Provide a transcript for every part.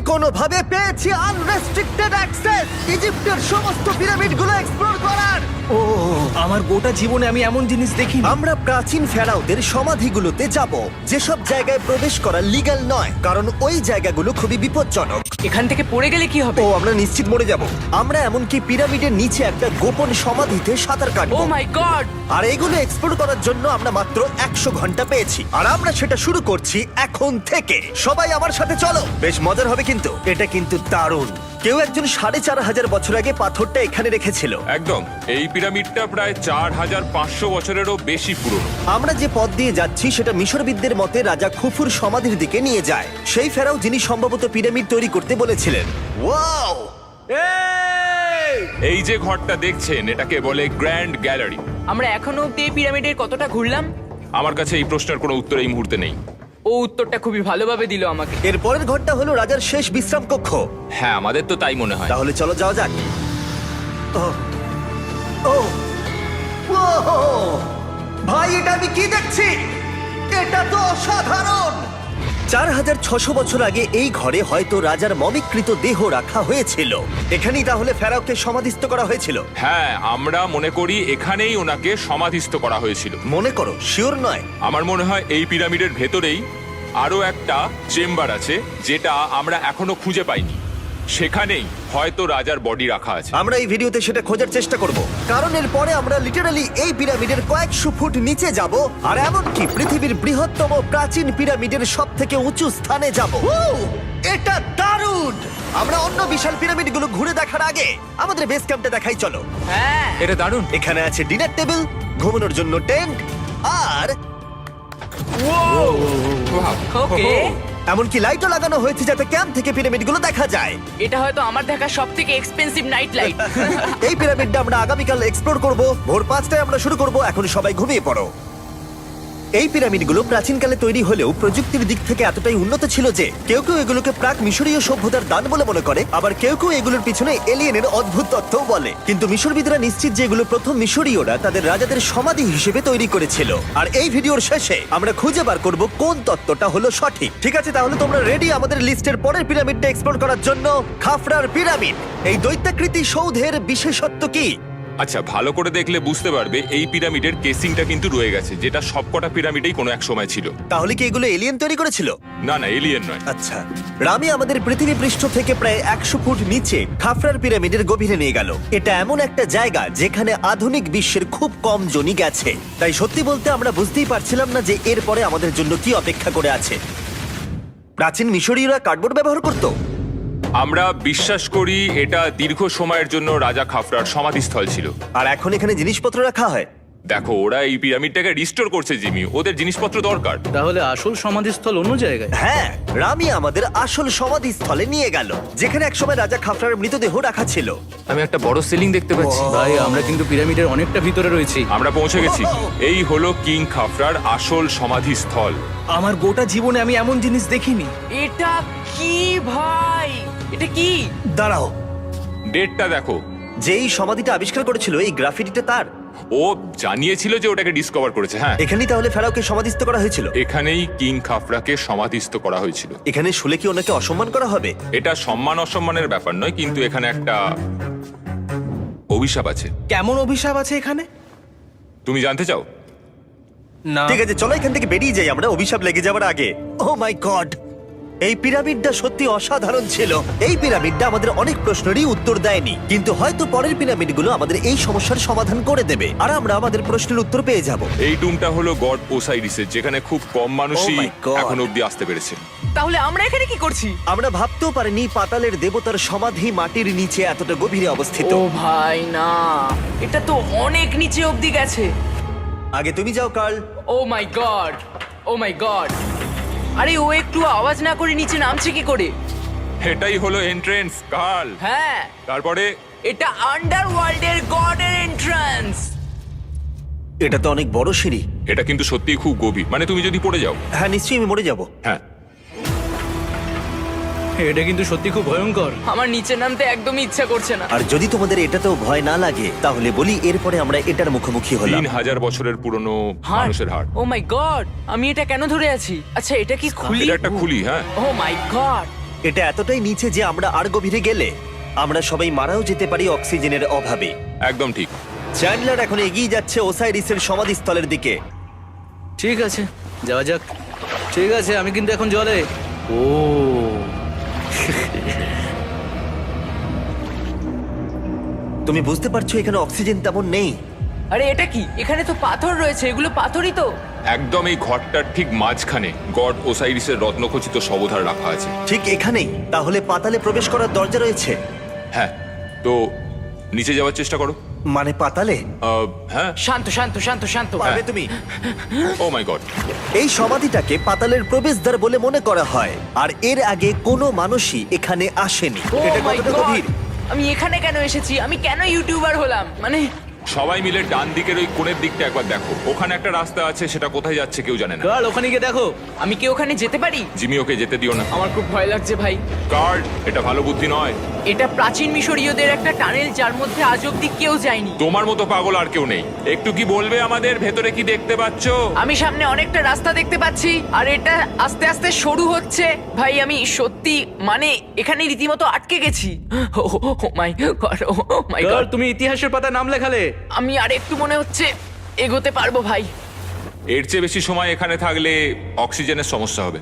কোনোভাবে পেয়েছি unrestricted access ইজিপ্টের সমস্ত পিরামিডগুলো এক্সপ্লোর করার। ও আমার গোটা জীবনে আমি এমন জিনিস দেখিনি। আমরা প্রাচীন ফেরাওদের সমাধিগুলোতে যাব, যেসব জায়গায় প্রবেশ করা লিগ্যাল নয়, কারণ ওই জায়গাগুলো খুবই বিপজ্জনক। এখান থেকে পড়ে গেলে কি হবে? ও আমরা নিশ্চিত মরে যাব। আমরা এমনকি পিরামিডের নিচে একটা গোপন সমাধিতে সাঁতার ও কাটবো। মাই গড! আর এগুলো এক্সপ্লোর করার জন্য আমরা মাত্র 100 ঘন্টা পেয়েছি, আর আমরা সেটা শুরু করছি এখন থেকে। সবাই আমার সাথে চলো, বেশ মজার হবে কিন্তু। এটা কিন্তু দারুণ। কেউ একজন 4500 বছর আগে পাথরটা এখানে রেখেছিল। একদম, এই পিরামিডটা প্রায় 4500 বছরেরও বেশি পুরনো। আমরা যে পথ দিয়ে যাচ্ছি সেটা মিশরবিদদের মতে রাজা খুফুর সমাধির দিকে নিয়ে যায়, সেই ফেরাও যিনি সম্ভবত পিরামিড তৈরি করতে বলেছিলেন। ওয়াও! এই যে ঘরটা দেখছেন এটাকে বলে গ্র্যান্ড গ্যালারি। আমরা এখনো অব্দি এই পিরামিডের কতটা ঘুরলাম? আমার কাছে এই প্রশ্নের কোনো উত্তর এই মুহূর্তে নেই। ও উত্তরটা খুবই ভালোভাবে দিল আমাকে। এর পরের ঘরটা হলো রাজার শেষ বিশ্রাম কক্ষ। হ্যাঁ, আমাদের তো তাই মনে হয়। তাহলে চলো যাওয়া যাক। ও ও ও ভাই, এটা আমি কি দেখছি? এটা তো অসাধারণ। 4600 বছর আগে এই ঘরে হয়তো রাজার মমিকৃত দেহ রাখা হয়েছিল। এখানেই তাহলে ফেরাওকে সমাধিস্থ করা হয়েছিল। হ্যাঁ, আমরা মনে করি এখানেই ওনাকে সমাধিস্থ করা হয়েছিল। মনে করো, শিওর নয়। আমার মনে হয় এই পিরামিডের ভেতরেই আরো একটা চেম্বার আছে যেটা আমরা এখনো খুঁজে পাইনি। সেখানেই হয়তো রাজার বডি রাখা আছে। আমরা এই ভিডিওতে সেটা খোঁজার চেষ্টা করব, কারণ এর পরে আমরা লিটারালি এই পিরামিডের কয়েকশো ফুট নিচে যাব, আর এমনকি পৃথিবীর বৃহত্তম প্রাচীন পিরামিডের সবথেকে উঁচু স্থানে যাব। এটা দারুণ! আমরা অন্য বিশাল পিরামিডগুলো ঘুরে দেখার আগে আমাদের বেস ক্যাম্পটা দেখাই চলো। হ্যাঁ, এটা দারুণ। এখানে আছে ডিনার টেবিল, ঘুমানোর জন্য টেন্ট, আর ওকে। এমনকি লাইটও লাগানো হয়েছে যাতে ক্যাম্প থেকে পিরামিডগুলো দেখা যায়। এটা হয়তো আমার দেখা সবথেকে এক্সপেন্সিভ নাইট লাইট। এই পিরামিডটা আমরা আগামীকাল এক্সপ্লোর করব। ভোর 5টায় আমরা শুরু করব। এখন সবাই ঘুমিয়ে পড়ো। এই পিরামিডগুলো প্রাচীনকালে তৈরি হলেও প্রযুক্তির দিক থেকে এতটাই উন্নত ছিল যে কেউ কেউ এগুলোকে প্রাক মিশরীয় সভ্যতার দান বলে মনে করে, আবার কেউ কেউ এগুলোর পিছনে এলিয়েনের অদ্ভুত তথ্যও বলে। কিন্তু মিশরবিদরা নিশ্চিত যে এগুলো প্রথম মিশরীয়রা তাদের রাজাদের সমাধি হিসেবে তৈরি করেছিল। আর এই ভিডিওর শেষে আমরা খুঁজে বার করব কোন তত্ত্বটা হলো সঠিক। ঠিক আছে, তাহলে তোমরা রেডি আমাদের লিস্টের পরের পিরামিডটা এক্সপ্লোর করার জন্য? খাফরার পিরামিড। এই দৈত্যাকৃতি সৌধের বিশেষত্ব কি? আচ্ছা, ভালো করে দেখলে বুঝতে পারবে এই পিরামিডের কেসিংটা কিন্তু রয়ে গেছে, যেটা সবকটা পিরামিডেই কোনো এক সময় ছিল। তাহলে কি এগুলো এলিয়েন তৈরি করেছিল? না না, এলিয়েন নয়। আচ্ছা, রামি আমাদের পৃথিবী পৃষ্ঠ থেকে প্রায় 100 ফুট নিচে খাফরার পিরামিডের গভীরে নিয়ে গেল। এটা এমন একটা জায়গা যেখানে আধুনিক বিশ্বের খুব কম জনই গেছে। তাই সত্যি বলতে আমরা বুঝতেই পারছিলাম না যে এরপরে আমাদের জন্য কি অপেক্ষা করে আছে। প্রাচীন মিশরীয়রা কার্ডবোর্ড ব্যবহার করত। আমরা বিশ্বাস করি এটা দীর্ঘ সময়ের জন্য রাজা খাফরার সমাধিস্থল ছিল। আর এখন এখানে জিনিসপত্র রাখা হয়। দেখো, ওরা এই পিরামিডটাকে রিস্টোর করছে জিমি, ওদের জিনিসপত্র দরকার। তাহলে আসল সমাধিস্থল অন্য জায়গায়? হ্যাঁ, রামি আমাদের আসল সমাধিস্থলে নিয়ে গেল, যেখানে একসময় রাজা খাফরার মৃতদেহ রাখা ছিল। আমি একটা বড় সিলিং দেখতে পাচ্ছি। ভাই, আমরা কিন্তু পিরামিডের অনেকটা ভিতরে রয়েছি। আমরা পৌঁছে গেছি। এই হলো কিং খাফরার আসল সমাধিস্থল। আমার গোটা জীবনে আমি এমন জিনিস দেখিনি। এটা কি ভাই? এটা কি? দাঁড়াও, ডেটটা দেখো। যেই সমাধিটা আবিষ্কার করেছিল এই গ্রাফিটিটা তার। ও জানিয়েছিল যে ওটাকে ডিসকভার করেছে। হ্যাঁ, এখানেই তাহলে ফেরাওকে সমাধিস্থ করা হয়েছিল। এখানেই কিং খাফরাকে সমাধিস্থ করা হয়েছিল। এখানে শুলে কি ওনাকে অসম্মান করা হবে? এটা সম্মান অসম্মানের ব্যাপার নয়, কিন্তু এখানে একটা অভিশাপ আছে। কেমন অভিশাপ আছে এখানে? তুমি জানতে চাও? না। ঠিক আছে, চলো এখান থেকে বেরিয়ে যাই আমরা অভিশাপ লেগে যাওয়ার আগে। ও মাই গড, এই পিরামিডটা সত্যি অসাধারণ ছিল। এই পিরামিডটা আমাদের অনেক প্রশ্নেরই উত্তর দেয়নি, কিন্তু হয়তো পরের পিরামিডগুলো আমাদের এই সমস্যার সমাধান করে দেবে, আর আমরা আমাদের প্রশ্নের উত্তর পেয়ে যাব। এই টুমটা হলো গড ওসাইরিসের, যেখানে খুব কম মানুষই Oh my God! এখন অব্দি আসতে পেরেছে। তাহলে আমরা এখানে কি করছি? আমরা ভাবতেও পারিনি পাতালের দেবতার সমাধি মাটির নিচে এতটা গভীরে অবস্থিত। ও ভাই না, এটা তো অনেক নিচে অবধি গেছে। আগে তুমি যাও কার্ল। ও মাই গড, ও মাই গড! আরে ও একটু আওয়াজ না করে নিচে নামছে কি করে? এটাই হলো এন্ট্রেন্স, কাল। হ্যাঁ, তারপরে এটা আন্ডারওয়ার্ল্ডের গডের এন্ট্রান্স। এটা তো অনেক বড় সিঁড়ি। এটা কিন্তু সত্যিই খুব গভীর, মানে তুমি যদি পড়ে যাও। হ্যাঁ, নিশ্চয়ই আমি মরে যাব। হ্যাঁ, এটা কিন্তু সত্যি খুব ভয়ঙ্কর। আমার নিচে নামতে একদমই ইচ্ছা করছে না। আর যদি তোমাদের এটাতেও ভয় না লাগে তাহলে বলি এরপরে আমরা এটার মুখোমুখি হলাম। 3000 বছরের পুরনো হার্ট, মানুষের হাড়। ও মাই গড! আমি এটা কেন ধরে আছি? আচ্ছা, এটা কি খুলি? এটা একটা খুলি। হ্যাঁ, ও মাই গড! এটা এতটাই নিচে যে আমরা আর গভীরে গেলে আমরা সবাই মারাও যেতে পারি অক্সিজেনের অভাবে। একদম ঠিক। চ্যান্ডলার এখন এগিয়ে যাচ্ছে ওসাইরিসের সমাধিস্থলের দিকে। ঠিক আছে, যাওয়া যাক। ঠিক আছে, আমি কিন্তু এখন জলে। ও তুমি বুঝতে পারছো এখানে অক্সিজেন তেমন নেই। আরে এটা কি? এখানে তো পাথর রয়েছে, এগুলো পাথরই তো। একদম এই ঘরটার ঠিক মাঝখানে গড ওসাইরিসের রত্নখচিত শবধার রাখা আছে। ঠিক এখানেই? তাহলে পাতালে প্রবেশ করার দরজা রয়েছে? হ্যাঁ, তো নিচে যাওয়ার চেষ্টা করো। মানে পাতালে? হ্যাঁ। শান্ত শান্ত শান্ত শান্ত। পারবে তুমি? ও মাই গড। এই সমাধিটাকে পাতালের প্রবেশদ্বার বলে মনে করা হয়, আর এর আগে কোনো মানুষই এখানে আসেনি। Oh এটা my কতটা God! গভীর? আমি এখানে কেন এসেছি? আমি কেন ইউটিউবার হলাম? মানে সবাই মিলে ডান দিকের ওই কোণের দিকটা একবার দেখো। ওখানে একটা রাস্তা আছে, সেটা কোথায় যাচ্ছে কেউ জানে না। কাল ওখানে গিয়ে দেখো। আমি কি ওখানে যেতে পারি? জিমি, ওকে যেতে দিও না। আমার খুব ভয় লাগছে ভাই। গার্ড, এটা ভালো বুদ্ধি নয়। এটা প্রাচীন মিশরীয়দের একটা টানেল যার মধ্যে আজ অব্দি কেউ যায়নি। তোমার মতো পাগল আর কেউ নেই। একটু কি বলবে আমাদের ভেতরে কি দেখতে পাচ্ছ? আমি সামনে অনেকটা রাস্তা দেখতে পাচ্ছি, আর এটা আস্তে আস্তে সরু হচ্ছে। ভাই আমি সত্যি মানে এখানে রীতিমতো আটকে গেছি। ও মাই গড, ও মাই কাল গড। তুমি ইতিহাসের পাতায় নাম লেখালে। আমি আর একটু মনে হচ্ছে এগোতে পারবো ভাই। এর চেয়ে বেশি সময় এখানে থাকলে অক্সিজেনের সমস্যা হবে।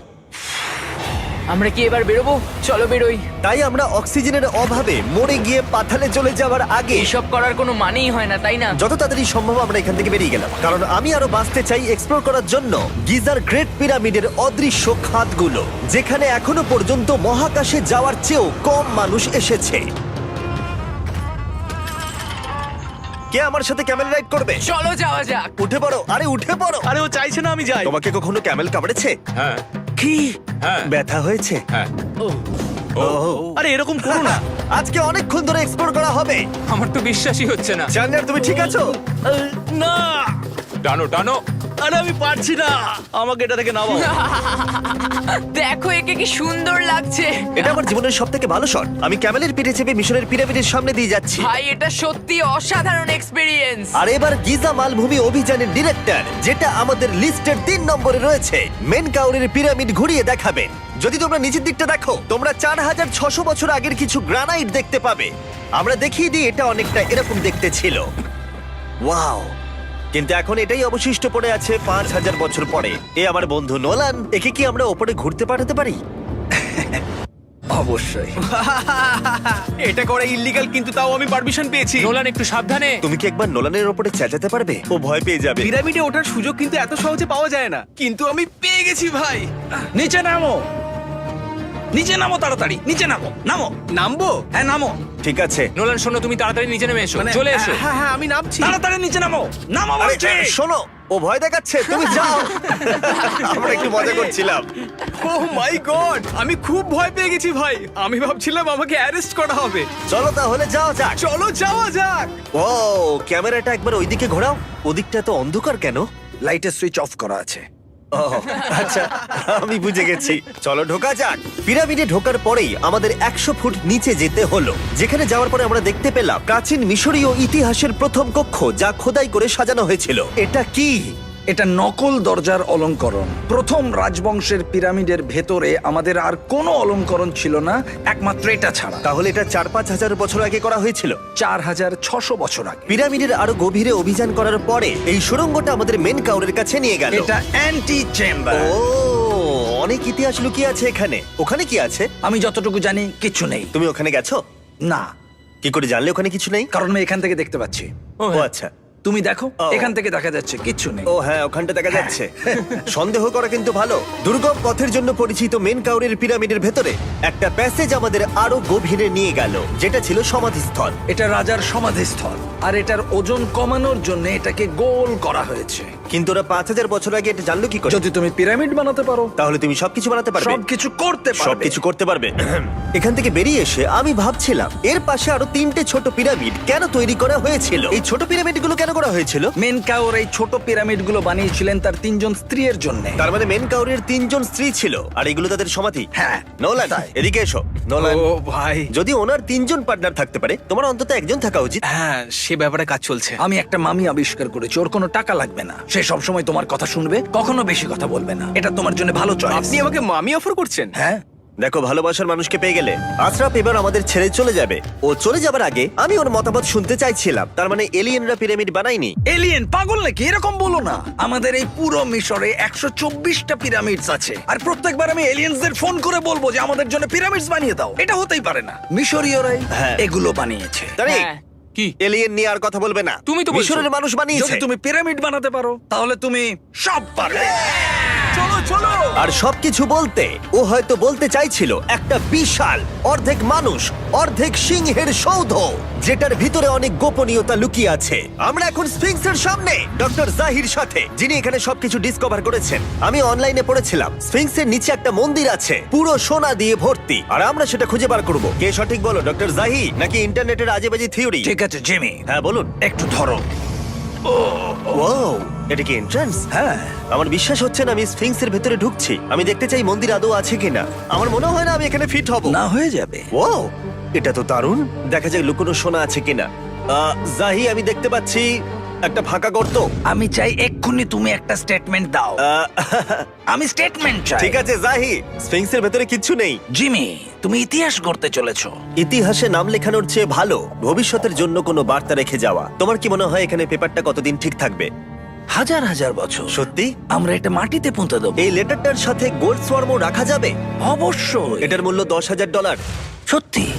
আমরা কি এবার বেরোবো? চলো বেরোই। তাই আমরা অক্সিজেনের অভাবে মরে গিয়ে পাতালে চলে যাওয়ার আগে এসব করার কোনো মানেই হয় না, তাই না? যত তাড়াতাড়ি সম্ভব আমরা এখান থেকে বেরিয়ে গেলাম, কারণ আমি আরো বাঁচতে চাই এক্সপ্লোর করার জন্য গিজার গ্রেট পিরামিডের অদৃশ্য খাতগুলো, যেখানে এখনো পর্যন্ত মহাকাশে যাওয়ার চেয়েও কম মানুষ এসেছে। কে আমার সাথে ক্যামেল রাইড করবে? চলো যাওয়া যাক। উঠে পড়ো, আরে উঠে পড়ো। আরে ও চাইছে না আমি যাই। তোমাকে কখনো ক্যামেল কামড়েছে? হ্যাঁ কি হ্যাঁ ব্যথা হয়েছে? হ্যাঁ। আরে এরকম করো না। আজকে অনেকক্ষণ ধরে এক্সপ্লোর করা হবে। আমার তো বিশ্বাসই হচ্ছে না। জানলার তুমি ঠিক আছো? না, টানো টানো। আরে আমি পারছি না, আমাকে এটা থেকে নামাও। দেখো একে কি সুন্দর লাগছে। এটা আমার জীবনের সব থেকে ভালো শট। আমি ক্যামেলের পিঠে চেপে মিশরের পিরামিডের সামনে দিয়ে যাচ্ছি। ভাই এটা সত্যি অসাধারণ এক্সপেরিয়েন্স। আর এবার গিজা মালভূমি অভিযানের ডিরেক্টর, যেটা আমাদের লিস্টের 3 নম্বরে রয়েছে, মেনকাউরের পিরামিড ঘুরিয়ে দেখাবেন। যদি তোমরা নিচের দিকটা দেখো, তোমরা 4600 বছর আগের কিছু গ্রানাইট দেখতে পাবে। আমরা দেখিয়ে দিই, এটা অনেকটা এরকম দেখতে ছিল। ওয়াও! কিন্তু এখন এটাই অবশিষ্ট পড়ে আছে 5000 বছর পরে। এ আমার বন্ধু নোলান, একে কি আমরা ওপরে ঘুরতে পাঠাতে পারি? অবশ্যই। এটা করা ইল্লিগাল, কিন্তু তাও আমি পারমিশন পেয়েছি। নোলান, একটু সাবধানে। তুমি কি একবার নোলানের ওপরে চেঁচাতে পারবে? ও ভয় পেয়ে যাবে। পিরামিডে ওঠার সুযোগ কিন্তু এত সহজে পাওয়া যায় না, কিন্তু আমি পেয়ে গেছি ভাই। নিচে নামো, নিচে নামো, তাড়াতাড়ি নিচে নামো, নামো। নামবো? হ্যাঁ নামো, ঠিক আছে। নোলান শোনো, তুমি তাড়াতাড়ি নিচে নেমে এসো। মানে, চলে এসো। হ্যাঁ হ্যাঁ আমি নামছি। তাড়াতাড়ি নিচে নামো, নামো আরে, বলছি। শোনো, ও ভয় দেখাচ্ছে, তুমি যাও। আমরা একটু মজা করছিলাম। ও মাই গড, আমি খুব ভয় পেয়ে গেছি ভাই। আমি ভাবছিলাম আমাকে অ্যারেস্ট করা হবে। চলো তাহলে যাওয়া যাক। চলো যাওয়া যাক। ও, ক্যামেরাটা একবার ওইদিকে ঘোরাও। ওদিকটা তো অন্ধকার কেন? লাইটের সুইচ অফ করা আছে। ও, আচ্ছা, আমি বুঝে গেছি। চলো ঢোকা যাক। পিরামিডে ঢোকার পরেই আমাদের 100 ফুট নিচে যেতে হলো, যেখানে যাওয়ার পরে আমরা দেখতে পেলাম প্রাচীন মিশরীয় ইতিহাসের প্রথম কক্ষ, যা খোদাই করে সাজানো হয়েছিল। এটা কি? এটা নকল দরজার অলঙ্করণ। প্রথম রাজবংশের পিরামিডের ভেতরে আমাদের আর কোনো অলঙ্করণ ছিল না, একমাত্র এটা ছাড়া। তাহলে এটা 4-5 হাজার বছর আগে করা হয়েছিল। 4600 বছর আগে। পিরামিডের আরো গভীরে অভিযান করার পরে এই সুড়ঙ্গটা আমাদের মেন কাউরের কাছে নিয়ে গেল। এটা অ্যান্টি চেম্বার। ও, অনেক ইতিহাস লুকিয়ে আছে এখানে। ওখানে কি আছে? আমি যতটুকু জানি কিছু নেই। তুমি ওখানে গেছো? না, কি করে জানলে ওখানে কিছু নেই? কারণ আমি এখান থেকে দেখতে পাচ্ছি। ও আচ্ছা। তুমি দেখো, ও। এখান থেকে দেখা যাচ্ছে কিচ্ছু নেই। ও হ্যাঁ, ওখানটা দেখা যাচ্ছে। সন্দেহ করা কিন্তু ভালো। দুর্গম পথের জন্য পরিচিত মেন কাউরের পিরামিডের ভেতরে একটা প্যাসেজ আমাদের আরো গভীরে নিয়ে গেল, যেটা ছিল সমাধিস্থল। এটা রাজার সমাধিস্থল, আর এটার ওজন কমানোর জন্য এটাকে গোল করা হয়েছে। কিন্তু ওরা 5000 বছর আগে এটা জানলো কি করে? যদি তুমি পিরামিড বানাতে পারো, তাহলে তুমি সবকিছু বানাতে পারবে। সবকিছু করতে পারবে। সবকিছু করতে পারবে। এখান থেকে বেরিয়ে এসে আমি ভাবছিলাম, এর পাশে আরো 3টে ছোট পিরামিড কেন তৈরি করা হয়েছিল? এই ছোট পিরামিডগুলো কেন করা হয়েছিল? মেনকাওর এই ছোট পিরামিডগুলো বানিয়েছিলেন তার 3জন স্ত্রীর জন্য। তার মানে মেন কাউরের 3জন স্ত্রী ছিল, আর এগুলো তাদের সমাধি। হ্যাঁ, নোলান, তাই। এদিকে এসো। নোলান, ও ভাই, যদি ওনার 3জন পার্টনার থাকতে পারে, তোমার অন্তত একজন থাকা উচিত। হ্যাঁ সে ব্যাপারে কাজ চলছে। আমি একটা মামি আবিষ্কার করেছি, ওর কোনো টাকা লাগবে না। সে সবসময় তোমার কথা শুনবে, কখনো বেশি কথা বলবে না। এটা তোমার জন্য ভালো চয়েস। আপনি আমাকে মামি অফার করছেন? হ্যাঁ, দেখো, ভালোবাসার মানুষকে পেয়ে গেলে আশরাফ এবার আমাদের ছেড়ে চলে যাবে। ও চলে যাবার আগে আমি ওর মতামত শুনতে চাইছিলাম। তার মানে এলিয়েনরা পিরামিড বানায়নি? এলিয়েন পাগল নাকি? এরকম বলো না। আমাদের এই পুরো মিশরে 124টা পিরামিডস আছে, আর প্রত্যেকবার আমি এলিয়েন্সদের ফোন করে বলবো যে আমাদের জন্য পিরামিডস বানিয়ে দাও। এটা হতেই পারে না। মিশরীয়রাই হ্যাঁ। এগুলো বানিয়েছে। তারে, হ্যাঁ। কি এলিয়েন নিয়ে আর কথা বলবে না। তুমি তো বলছো। মিশরের মানুষ বানিয়েছে। যদি তুমি পিরামিড বানাতে পারো তাহলে তুমি সব পারবে। চলো চলো। আর সবকিছু বলতে ও হয়তো বলতে চাইছিল একটা বিশাল অর্ধেক মানুষ অর্ধেক সিংহের সৌধ, যেটার ভিতরে অনেক গোপনীয়তা লুকিয়ে আছে। আমরা এখন স্ফিংসের সামনে ডক্টর জাহির সাথে, যিনি এখানে সবকিছু ডিসকভার করেছেন। আমি অনলাইনে পড়েছিলাম স্ফিংসের নিচে একটা মন্দির আছে পুরো সোনা দিয়ে ভর্তি, আর আমরা সেটা খুঁজে বার করব। কে সঠিক বলো, ডক্টর জাহি নাকি ইন্টারনেটের আজেবাজি থিওরি? ঠিক আছে জিমি, হ্যাঁ বলুন। একটু ধরো। ওয়াও, এটা কি এন্ট্রান্স? হ্যাঁ, আমার বিশ্বাস হচ্ছে না আমি স্ফিংসের ভেতরে ঢুকছি। আমি দেখতে চাই মন্দির আদৌ আছে কিনা। আমার মনে হয় না আমি এখানে ফিট হব। না হয়ে যাবে। ও, এটা তো দারুণ। দেখা যাক লুকোনো সোনা আছে কিনা। জাহি, আমি দেখতে পাচ্ছি একটা ফাঁকা গর্ত। আমি চাই এক্ষুনি তুমি একটা স্টেটমেন্ট দাও। আহ, আমি স্টেটমেন্ট চাই। ঠিক আছে জাহি, স্ফিংসের ভেতরে কিচ্ছু নেই। জিমি, তুমি ইতিহাস গড়তে চলেছো। ইতিহাসে নাম লেখানোর চেয়ে ভালো ভবিষ্যতের জন্য কোনো বার্তা রেখে যাওয়া। তোমার কি মনে হয় এখানে পেপারটা কতদিন ঠিক থাকবে? হাজার হাজার বছর। সত্যি? আমরা এটা মাটিতে পুঁতে দেবো। এই লেটারটার সাথে গোল্ড সোয়ার্মও রাখা যাবে? অবশ্যই। এটার মূল্য $10,000। সত্যি,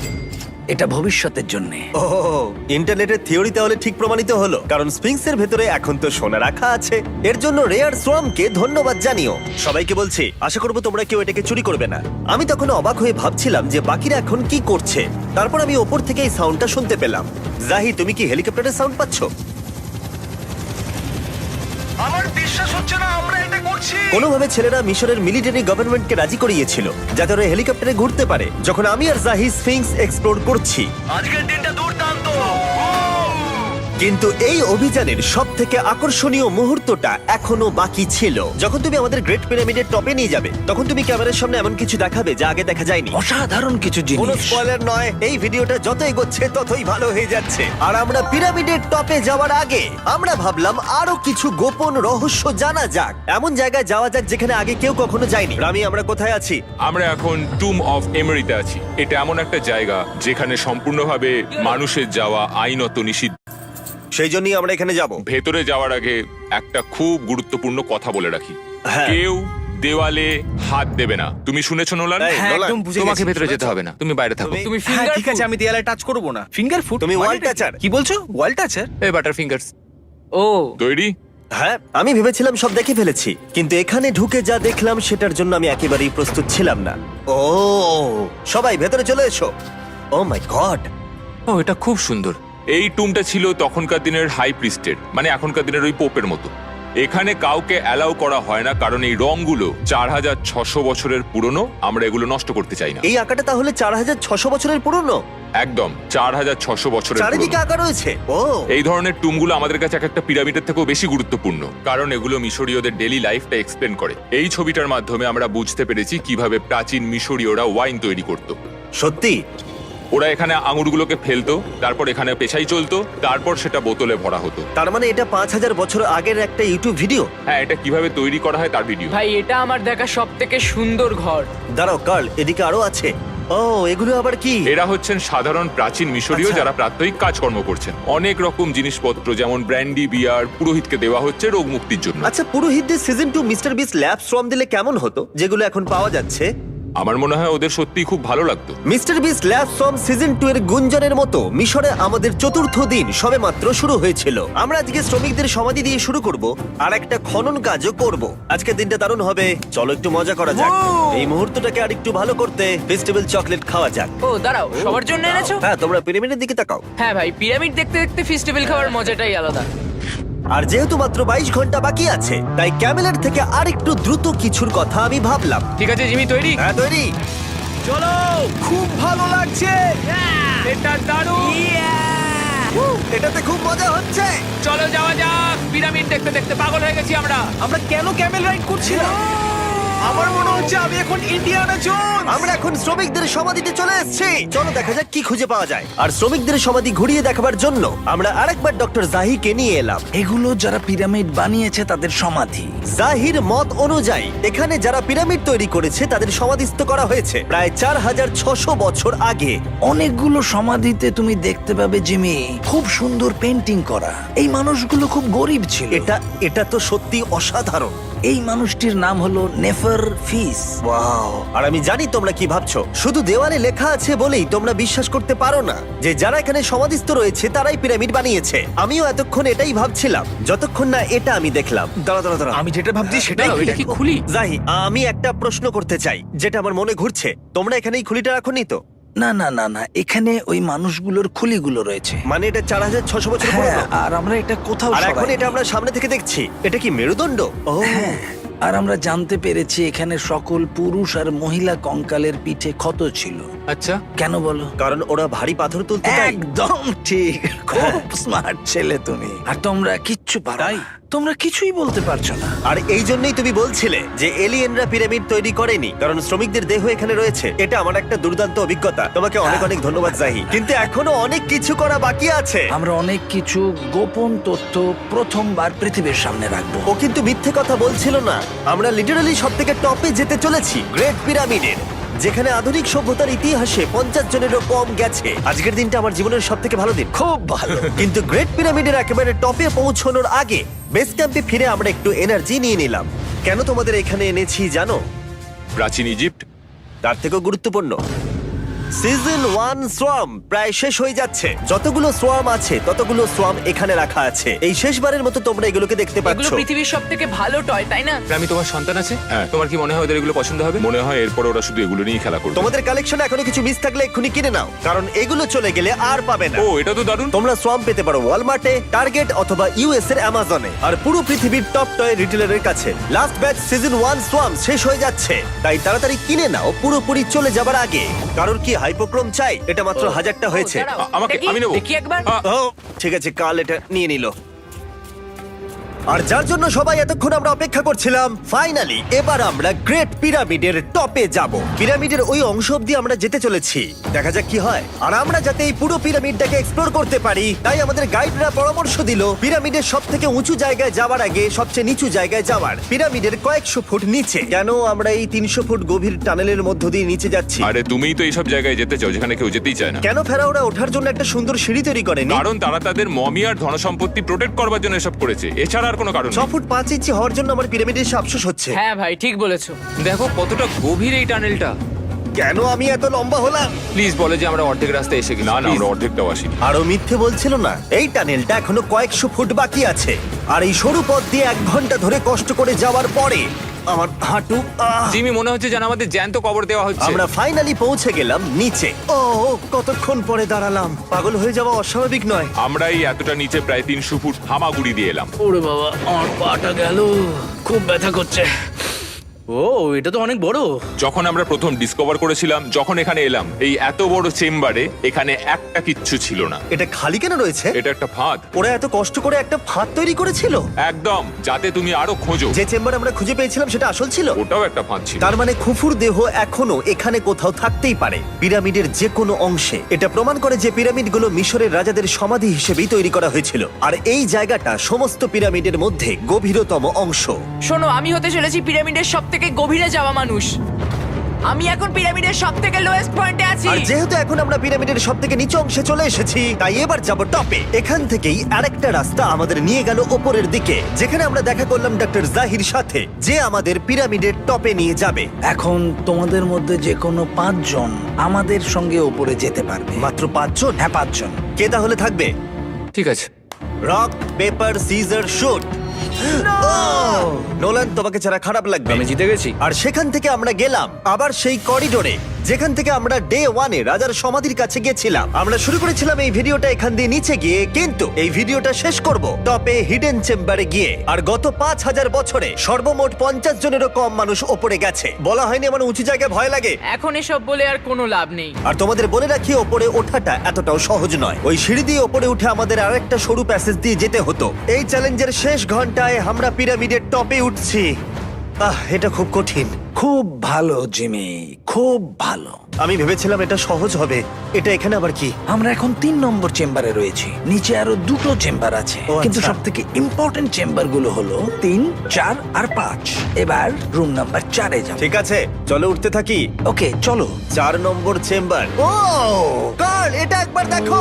এটা ভবিষ্যতের জন্য। ও, ইন্টারনেটের থিওরি তাহলে ঠিক প্রমাণিত হলো, কারণ স্ফিংসের ভেতরে এখন তো সোনা রাখা আছে। এর জন্য রেয়ার সোয়ামকে ধন্যবাদ জানিও। সবাইকে বলছি, আশা করবো তোমরা কেউ এটাকে চুরি করবে না। আমি তখন অবাক হয়ে ভাবছিলাম যে বাকিরা এখন কি করছে। তারপর আমি ওপর থেকে এই সাউন্ডটা শুনতে পেলাম। জাহি, তুমি কি হেলিকপ্টারের সাউন্ড পাচ্ছ? আমার বিশ্বাস হচ্ছে না আমরা এটা করছি। কোনোভাবে ছেলেরা মিশরের মিলিটারি গভর্নমেন্টকে রাজি করিয়েছিল যাতে ওরা হেলিকপ্টারে ঘুরতে পারে যখন আমি আর জাহি স্ফিংস এক্সপ্লোর করছি। আজকের দিনটা দুর্দান্ত। কিন্তু এই অভিযানের সব থেকে আকর্ষণীয় মুহূর্তটা এখনো বাকি ছিল। যখন তুমি আমাদের গ্রেট পিরামিডের টপে নিয়ে যাবে তখন তুমি ক্যামেরার সামনে এমন কিছু দেখাবে যা আগে দেখা যায়নি। অসাধারণ কিছু কোনো জিনিস। স্পয়লার নয়, এই ভিডিওটা যত এগোচ্ছে ততই ভালো হয়ে যাচ্ছে। আর আমরা পিরামিডের টপে যাওয়ার আগে আমরা ভাবলাম আরো কিছু গোপন রহস্য জানা যাক। এমন জায়গায় যাওয়া যাক যেখানে আগে কেউ কখনো যায়নি। রামি, আমরা কোথায় আছি? আমরা এখন টুম অফ এমেরিতে আছি। এটা এমন একটা জায়গা যেখানে সম্পূর্ণভাবে মানুষের যাওয়া আইনত নিষিদ্ধ। সেই জন্যই আমরা এখানে যাব। ভেতরে যাওয়ার আগে একটা খুব গুরুত্বপূর্ণ কথা বলে রাখি, হ্যাঁ। কেউ দেওয়ালে হাত দেবে না। তুমি শুনেছো নোলান? এই, হ্যাঁ, নোলান, একদম বুঝে তোমাকে গেছি। ভেতরে যেতে হবে না, তুমি বাইরে থাকো। তুমি- তুমি হ্যাঁ, ফিঙ্গার ঠিক আছে, আমি দেয়ালে টাচ করব না। Finger food? তুমি wall toucher। কি বলছো? ওয়াল টাচার? এই বাটার ফিঙ্গারস। ও, তৈরি? হ্যাঁ, আমি ভেবেছিলাম সব দেখে ফেলেছি, কিন্তু এখানে ঢুকে যা দেখলাম সেটার জন্য আমি একেবারেই প্রস্তুত ছিলাম না। ও, সবাই ভেতরে চলে এসো। ও মাই গড, ও, এটা খুব সুন্দর। এই টুমটা ছিল তখনকার দিনের হাই প্রিস্টের, মানে এখনকার দিনের ওই পোপের মতো। এখানে কাউকে অ্যালাউ করা হয় না কারণ এই রংগুলো 4600 বছরের পুরনো। আমরা এগুলো নষ্ট করতে চাই না। এই আঁকাটা তাহলে 4600 বছরের পুরনো? একদম 4600 বছরের চারিদিকে পুরনো। আঁকা রয়েছে। ও, এই ধরনের টুমগুলো আমাদের কাছে এক একটা পিরামিডের থেকেও বেশি গুরুত্বপূর্ণ, কারণ এগুলো মিশরীয়দের ডেইলি লাইফটা এক্সপ্লেন করে। এই ছবিটার মাধ্যমে আমরা বুঝতে পেরেছি কিভাবে প্রাচীন মিশরীয়রা ওয়াইন তৈরি করত। সত্যি? ওরা এখানে আঙুরগুলোকে ফেলতো, তারপর এখানে পেশাই চলতো, তারপর সেটা বোতলে ভরা হতো। তার মানে এটা 5000 বছর আগের একটা ইউটিউব ভিডিও? হ্যাঁ, এটা কিভাবে তৈরি করা হয় তার ভিডিও। ভাই এটা আমার দেখা সব থেকে সুন্দর ঘর। দাঁড়াও কার্ল, এদিকে আরো আছে। ও, এগুলো আবার কি? এরা হচ্ছেন সাধারণ প্রাচীন মিশরীয় আচ্ছা। যারা প্রাত্যহিক কাজকর্ম করছেন। অনেক রকম জিনিসপত্র যেমন ব্র্যান্ডি, বিয়ার পুরোহিতকে দেওয়া হচ্ছে রোগ মুক্তির জন্য। আচ্ছা, পুরোহিতদের সিজন 2 মিস্টার বিস ল্যাব শ্রম দিলে কেমন হতো, যেগুলো এখন পাওয়া যাচ্ছে? আমার মনে হয় ওদের সত্যিই খুব ভালো লাগতো। মিস্টার বিস ল্যাব ফ্রম সিজন 2 এর গুঞ্জনের মতো মিশরে আমাদের চতুর্থ দিন সবেমাত্র শুরু হয়েছিল। আমরা আজকে শ্রমিকদের সমাধি দিয়ে শুরু করব আর একটা খনন কাজও করব। আজকের দিনটা দারুণ হবে, চলো একটু মজা করা যাক। এই মুহূর্তটাকে আর একটু ভালো করতে ফেস্টিভ্যাল চকলেট খাওয়া যাক। ও দাঁড়াও, সবার জন্য এনেছো? হ্যাঁ, তোমরা পিরামিডের দিকে তাকাও। হ্যাঁ ভাই, পিরামিড দেখতে দেখতে ফেস্টিভ্যাল খাওয়ার মজাটাই আলাদা। আর যেহেতু মাত্র 22 ঘন্টা বাকি আছে তাই ক্যামেলের থেকে আরেকটু দ্রুত কিছুর কথা আমি ভাবলাম। ঠিক আছে জিমি, তৈরি? হ্যাঁ, তৈরি। চলো, খুব ভালো লাগছে। এটা দারুণ। এটাতে খুব মজা হচ্ছে। চলো যাওয়া যাক। পিরামিড দেখতে দেখতে পাগল হয়ে গেছি আমরা। আমরা কেন ক্যামেল রাইড করছিলাম? আমার মনে হচ্ছে আমি এখন ইন্ডিয়ানা জোনস। আমরা এখন শ্রমিকদের সমাধিতে চলে এসেছি। চলো দেখা যাক কি খুঁজে পাওয়া যায়। আর শ্রমিকদের সমাধি ঘুরিয়ে দেখাবার জন্য আমরা আরেকবার ডক্টর জাহিকে নিয়ে এলাম। এগুলো যারা পিরামিড বানিয়েছে তাদের সমাধি। জাহির মত অনুযায়ী এখানে যারা পিরামিড তৈরি করেছে তাদের সমাধিস্থ করা হয়েছে প্রায় 4600 বছর আগে। অনেকগুলো সমাধিতে তুমি দেখতে পাবে জিমি খুব সুন্দর পেন্টিং করা। এই মানুষগুলো খুব গরিব ছিল। এটা তো সত্যি অসাধারণ। এই মানুষটির নাম হলো নেফার ফিস। ওয়াও! আর আমি জানি তোমরা কি ভাবছো। শুধু দেওয়ালে লেখা আছে বলেই তোমরা বিশ্বাস করতে পারো না যে যারা এখানে সমাধিস্থ রয়েছে তারাই পিরামিড বানিয়েছে। আমিও এতক্ষণ এটাই ভাবছিলাম যতক্ষণ না এটা আমি দেখলাম। দাঁড়া। আমি যেটা ভাবছি সেটাই দাঁড়াও, এটা কি দেখো। খুলি? জাহি, আমি একটা প্রশ্ন করতে চাই যেটা আমার মনে ঘুরছে। তোমরা এখানে এই খুলিটা রাখোনি তো? না না না না, এখানে ওই মানুষগুলোর খুলিগুলো রয়েছে। মানে এটা 4600 বছর হ্যাঁ, পুরনো। আর আমরা এটা কোথাও আর এখন সরাইনি। এটা আমরা সামনে থেকে দেখছি। এটা কি মেরুদণ্ড? ও হ্যাঁ, আর আমরা জানতে পেরেছি এখানে সকল পুরুষ আর মহিলা কঙ্কালের পিঠে ক্ষত ছিল। আচ্ছা, কেন বলো? কারণ ওরা ভারী পাথর তুলতে তাই। একদম ঠিক, খুব স্মার্ট ছেলে তুমি। আর তোমরা কিচ্ছু পারো না। তোমরা কিছুই বলতে পারছো না। আর এই জন্যই তুমি বলছিলে যে এলিয়েনরা পিরামিড তৈরি করেনি, কারণ শ্রমিকদের দেহ এখানে রয়েছে। এটা আমার একটা দুর্দান্ত অভিজ্ঞতা। তোমাকে অনেক অনেক ধন্যবাদ জাহি। কিন্তু এখনো অনেক কিছু করা বাকি আছে। আমরা অনেক কিছু গোপন তথ্য প্রথমবার পৃথিবীর সামনে রাখবো। ও কিন্তু মিথ্যে কথা বলছিল না। আমরা লিটারালি সব থেকে টপে যেতে চলেছি, গ্রেট পিরামিডের, যেখানে আধুনিক সভ্যতার ইতিহাসে 50 জনেরও কম গেছে। আজকের দিনটা আমার জীবনের সব থেকে ভালো দিন। খুব ভালো। কিন্তু গ্রেট পিরামিডের একেবারে টপে পৌঁছানোর আগে বেস ক্যাম্পে ফিরে আমরা একটু এনার্জি নিয়ে নিলাম। কেন তোমাদের এখানে এনেছি জানো? প্রাচীন ইজিপ্ট। তার থেকেও গুরুত্বপূর্ণ, সিজন 1 সোয়াম প্রায় শেষ হয়ে যাচ্ছে। যতগুলো সোয়াম আছে ততগুলো সোয়াম এখানে রাখা আছে। এই শেষবারের মতো তোমরা এগুলোকে দেখতে এগুলো পাচ্ছ। পৃথিবীর সব থেকে ভালো টয়, তাই না? আমি তোমার সন্তান আছে? হ্যাঁ। তোমার কি মনে হয় ওদের এগুলো পছন্দ হবে? মনে হয় এরপর ওরা শুধু এগুলো নিয়ে খেলা করবে। তোমাদের কালেকশনে এখনো কিছু মিস থাকলে এক্ষুনি কিনে নাও, কারণ এগুলো চলে গেলে আর পাবে না। ও, এটা তো দারুণ। তোমরা সোয়াম পেতে পারো ওয়ালমার্টে, টার্গেট অথবা ইউএস এর অ্যামাজনে, আর পুরো পৃথিবীর টপ টয় রিটেলারের কাছে। লাস্ট ব্যাচ সিজন 1 সোয়াম শেষ হয়ে যাচ্ছে, তাই তাড়াতাড়ি কিনে নাও পুরোপুরি চলে যাবার আগে। কারোর কি হাইপোক্রোম চাই? এটা মাত্র 1000টা হয়েছে। ও, দাঁড়াও, আমাকে- দেখি, আমি নেবো। দেখি একবার। ও ঠিক আছে, কাল এটা নিয়ে নিল। আর যার জন্য সবাই এতক্ষণ আমরা অপেক্ষা করছিলাম, ফাইনালি এবার আমরা গ্রেট পিরামিডের টপে যাব। পিরামিডের ওই অংশ অব্দি আমরা যেতে চলেছি, দেখা যাক কি হয়। আর আমরা যাতে এই পুরো পিরামিডটাকে এক্সপ্লোর করতে পারি, তাই আমাদের গাইডরা পরামর্শ দিল পিরামিডের সব থেকে উঁচু জায়গায় যাওয়ার আগে সবচেয়ে নিচু জায়গায় যাওয়ার, পিরামিডের কয়েকশো ফুট নিচে। কেন আমরা এই 300 ফুট গভীর টানেলের মধ্য দিয়ে নিচে যাচ্ছি? আরে তুমিই তো এইসব জায়গায় যেতে চাও যেখানে কেউ যেতেই চায় না। কেন ফেরাওরা ওঠার জন্য একটা সুন্দর সিঁড়ি তৈরি করেনি? কারণ তারা তাদের মমি আর ধনসম্পত্তি প্রোটেক্ট করবার জন্য এসব করেছে, এছাড়া আর কোনো কারণ 6 নেই। ফুট 5 ইঞ্চি হওয়ার জন্য আমার পিরামিডের এসে আফসোস হচ্ছে। হ্যাঁ ভাই, ঠিক বলেছো। দেখো কতটা গভীর এই টানেলটা। কেন আমি এত লম্বা হলাম? প্লিজ বলে যে আমরা অর্ধেক রাস্তায় এসে গেছি। না না, Please। আমরা অর্ধেকটাও আসিনি। আরো মিথ্যে বলছিল না। এই টানেলটা এখনো কয়েকশো ফুট বাকি আছে, আর এই সরু পথ দিয়ে 1 ঘন্টা ধরে কষ্ট করে যাওয়ার পরে আমার হাঁটু জিমি, মনে হচ্ছে যেন আমাদের জ্যান্ত কবর দেওয়া হচ্ছে। আমরা ফাইনালি পৌঁছে গেলাম নিচে। ও কতক্ষণ পরে দাঁড়ালাম, পাগল হয়ে যাওয়া অস্বাভাবিক নয়। আমরা এই এতটা নিচে প্রায় 300 ফুট হামাগুড়ি দিয়ে এলাম। ওরে বাবা, আমার পাটা গেল, খুব ব্যথা করছে। ও, এটা তো অনেক বড়। যখন আমরা প্রথম ডিসকভার করেছিলাম, যখন এখানে এলাম, এই এত বড় চেম্বারে এখানে একটা কিচ্ছু ছিল না। এটা খালি কেন রয়েছে? এটা একটা ফাঁদ। ওরা এত কষ্ট করে একটা ফাঁদ তৈরি করেছিল। একদম, যাতে তুমি আরো খোঁজো। যে চেম্বার আমরা খুঁজে পেয়েছিলাম সেটা আসল ছিল। ওটাও একটা ফাঁদ ছিল। তার মানে খুফুর দেহ এখনো এখানে কোথাও থাকতেই পারে, পিরামিডের যে কোনো অংশে। এটা প্রমাণ করে যে পিরামিডগুলো মিশরের রাজাদের সমাধি হিসেবেই তৈরি করা হয়েছিল, আর এই জায়গাটা সমস্ত পিরামিডের মধ্যে গভীরতম অংশ। শোনো, আমি হতে চলেছি পিরামিডের সব থেকে গভীরে যাওয়া মানুষ। আমি এখন পিরামিডের সব থেকে লোয়েস্ট পয়েন্টে আছি। আর যেহেতু এখন আমরা পিরামিডের সব থেকে নিচু অংশে চলে এসেছি, তাই এবার যাব টপে। এখান থেকেই আরেকটা রাস্তা আমাদের নিয়ে গেল ওপরের দিকে, যেখানে আমরা দেখা করলাম ডক্টর জাহির সাথে, যে আমাদের পিরামিডের টপে নিয়ে যাবে। এখন তোমাদের মধ্যে যে কোনো 5 জন আমাদের সঙ্গে ওপরে যেতে পারবে। মাত্র 5 জন? হ্যাঁ, 5 জন। কে তাহলে থাকবে? ঠিক আছে। Rock paper scissor shoot. Nolan, তোমাকে ছাড়া খারাপ লাগবে। আমি জিতে গেছি। আর সেখান থেকে আমরা গেলাম আবার সেই করিডোরে, যেখান থেকে আমরা ডে 1 এ রাজার সমাধির কাছে গেছিলাম। আমরা শুরু করেছিলাম এই ভিডিওটা এখান দিয়ে নিচে গিয়ে, কিন্তু এই ভিডিওটা শেষ করব টপে হিডেন চেম্বারে গিয়ে। আর গত 5000 বছরে সর্বমোট 50 জনেরও কম মানুষ ওপরে গেছে। বলা হয়নি আমার উঁচু জায়গায় ভয় লাগে? এখন এসব বলে আর কোনো লাভ নেই। আর তোমাদের বলে রাখি, ওপরে ওঠাটা এতটাও সহজ নয়। ওই সিঁড়ি দিয়ে ওপরে উঠে আমাদের আরেকটা সরু প্যাসেজ দিয়ে যেতে হতো। এই চ্যালেঞ্জের শেষ ঘন্টায় আমরা পিরামিডের টপে উঠছি। এটা খুব কঠিন। খুব ভালো জিমি, খুব ভালো। আমি ভেবেছিলাম এটা সহজ হবে। এটা এখানে আবার কি? আমরা এখন 3 নম্বর চেম্বারে রয়েছি। নিচে আরো 2টো চেম্বার আছে, ও, কিন্তু আচ্ছা। সব থেকে ইম্পর্টেন্ট চেম্বার গুলো হলো 3, 4 আর 5। এবার রুম নাম্বার 4-এ যাব। ঠিক আছে, চলো উঠতে থাকি। ওকে চলো। 4 নম্বর চেম্বার। ও কার্ল, এটা একবার দেখো।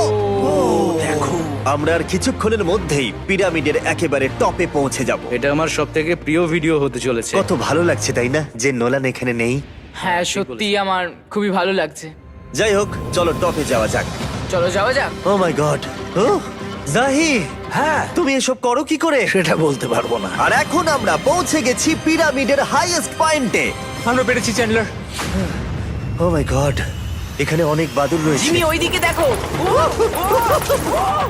দেখো, আমরা আর কিছুক্ষণের মধ্যেই পিরামিডের একেবারে টপে পৌঁছে যাব। এটা আমার সব থেকে প্রিয় ভিডিও হতে চলেছে। কত ভালো লাগছে তাই না, যে নোলান এখানে নেই। হ্যাঁ সত্যি আমার খুবই ভালো লাগছে। যাই হোক, চলো টপে যাওয়া যাক। চলো যাওয়া যাক। ও মাই গড, ও জাহি, হ্যাঁ তুমি এসব করো কি করে? সেটা বলতে পারবো না। আর এখন আমরা পৌঁছে গেছি পিরামিডের হাইয়েস্ট পয়েন্টে। আমরা পেরেছি চ্যান্ডলার। ও মাই গড, এখানে অনেক বাদুড় রয়েছে। জিমি ওইদিকে দেখো।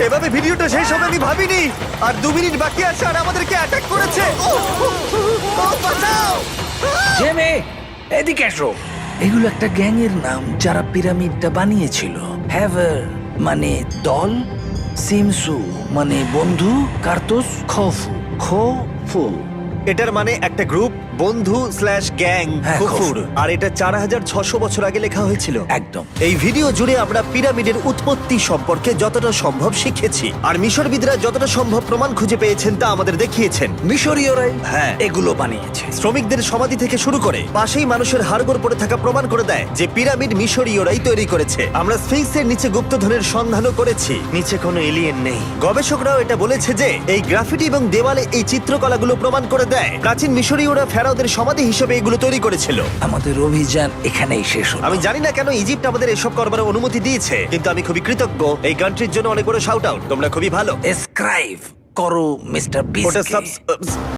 এভাবে ভিডিওটা শেষ হবে আমি ভাবিনি। আর 2 মিনিট বাকি আছে আর আমাদেরকে অ্যাটাক করেছে। ও বাঁচাও! জেমে, এদিকে এসো। এগুলো একটা গ্যাং এর নাম যারা পিরামিডটা বানিয়েছিল। হ্যাভার মানে দল, সিমসু মানে বন্ধু, কার্তোস খোফু। এটার মানে একটা গ্রুপ, বন্ধু স্ল্যাশ গ্যাং, হ্যাঁ, কুকুর। আর এটা 4600 বছর আগে লেখা হয়েছিল। একদম। এই ভিডিও জুড়ে আমরা পিরামিডের উৎপত্তি সম্পর্কে যতটা সম্ভব শিখেছি, আর মিশরবিদরা যতটা সম্ভব প্রমাণ খুঁজে পেয়েছেন তা আমাদের দেখিয়েছেন। মিশরীয়রাই হ্যাঁ। এগুলো বানিয়েছে। শ্রমিকদের সমাধি থেকে শুরু করে পাশেই মানুষের হাড়গোড় পড়ে থাকা প্রমাণ করে দেয় যে পিরামিড মিশরীয়রাই তৈরি করেছে। আমরা স্ফিংসের নিচে গুপ্তধনের সন্ধানও করেছি। নিচে কোনো এলিয়েন নেই। গবেষকরাও এটা বলেছে যে এই গ্রাফিটি এবং দেওয়ালে এই চিত্রকলাগুলো প্রমাণ করে দেয় প্রাচীন মিশরীয়রা ফেরাওদের সমাধি হিসেবে এগুলো তৈরি করেছিল। আমাদের অভিযান এখানেই শেষ হলো। আমি জানি না কেন ইজিপ্ট আমাদের এসব করবার অনুমতি দিয়েছে, কিন্তু আমি খুবই কৃতজ্ঞ। এই কান্ট্রির জন্য অনেক বড় শাউট আউট, তোমরা খুবই ভালো। এসক্রাইব করো মিস্টার ওটা বিস্ট।